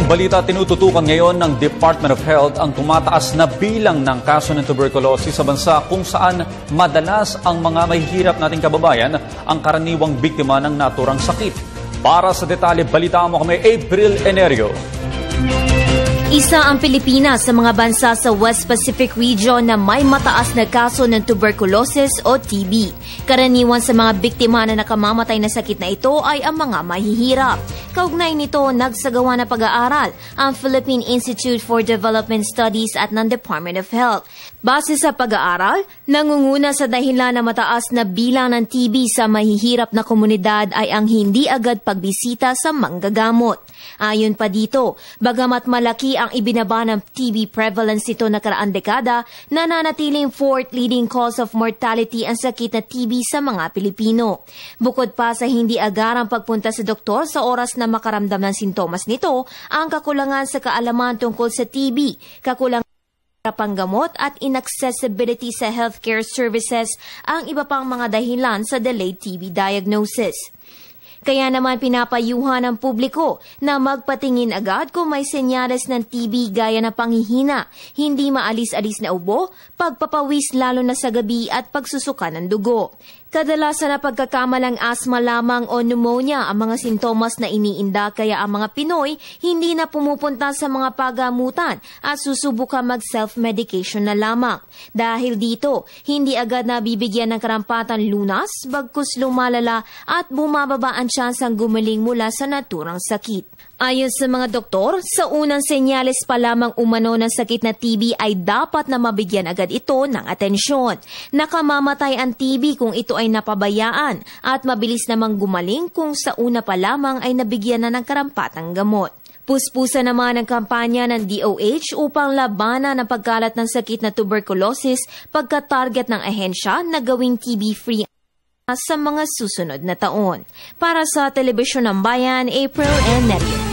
Unang balita, tinututukan ngayon ng Department of Health ang tumataas na bilang ng kaso ng tuberculosis sa bansa kung saan madalas ang mga mahihirap nating kababayan ang karaniwang biktima ng naturang sakit. Para sa detalye, balita mo kami April Enerio. Isa ang Pilipinas sa mga bansa sa West Pacific region na may mataas na kaso ng tuberculosis o TB. Karaniwan sa mga biktima na nakamamatay na sakit na ito ay ang mga mahihirap. Kaugnay nito, nagsagawa na pag-aaral ang Philippine Institute for Development Studies at ng Department of Health. Base sa pag-aaral, nangunguna sa dahilan na mataas na bilang ng TB sa mahihirap na komunidad ay ang hindi agad pagbisita sa manggagamot. Ayon pa dito, bagamat malaki ang ibinaba ng TB prevalence nito na nakaraang dekada, nananatiling fourth leading cause of mortality ang sakit na TB sa mga Pilipino. Bukod pa sa hindi agarang pagpunta sa doktor sa oras na makaramdam ng sintomas nito, ang kakulangan sa kaalaman tungkol sa TB, kakulangan panggamot at inaccessibility sa healthcare services ang iba pang mga dahilan sa delayed TB diagnosis. Kaya naman pinapayuhan ng publiko na magpatingin agad kung may senyales ng TB gaya ng panghihina, hindi maalis-alis na ubo, pagpapawis lalo na sa gabi at pagsusuka ng dugo. Kadalasan na pagkakamalang asthma lamang o pneumonia ang mga sintomas na iniinda kaya ang mga Pinoy hindi na pumupunta sa mga pagamutan at susubukan mag-self-medication na lamang. Dahil dito, hindi agad nabibigyan ng karampatan lunas, bagkus lumalala at bumababa ang tsansang gumaling mula sa naturang sakit. Ayon sa mga doktor, sa unang senyales pa lamang umano ng sakit na TB ay dapat na mabigyan agad ito ng atensyon. Nakamamatay ang TB kung ito ay napabayaan at mabilis namang gumaling kung sa una pa lamang ay nabigyan na ng karampatang gamot. Puspusa naman ang kampanya ng DOH upang labanan ang pagkalat ng sakit na tuberculosis pagka-target ng ahensya na gawing TB-free sa mga susunod na taon. Para sa Telebisyon ng Bayan, April Enerio.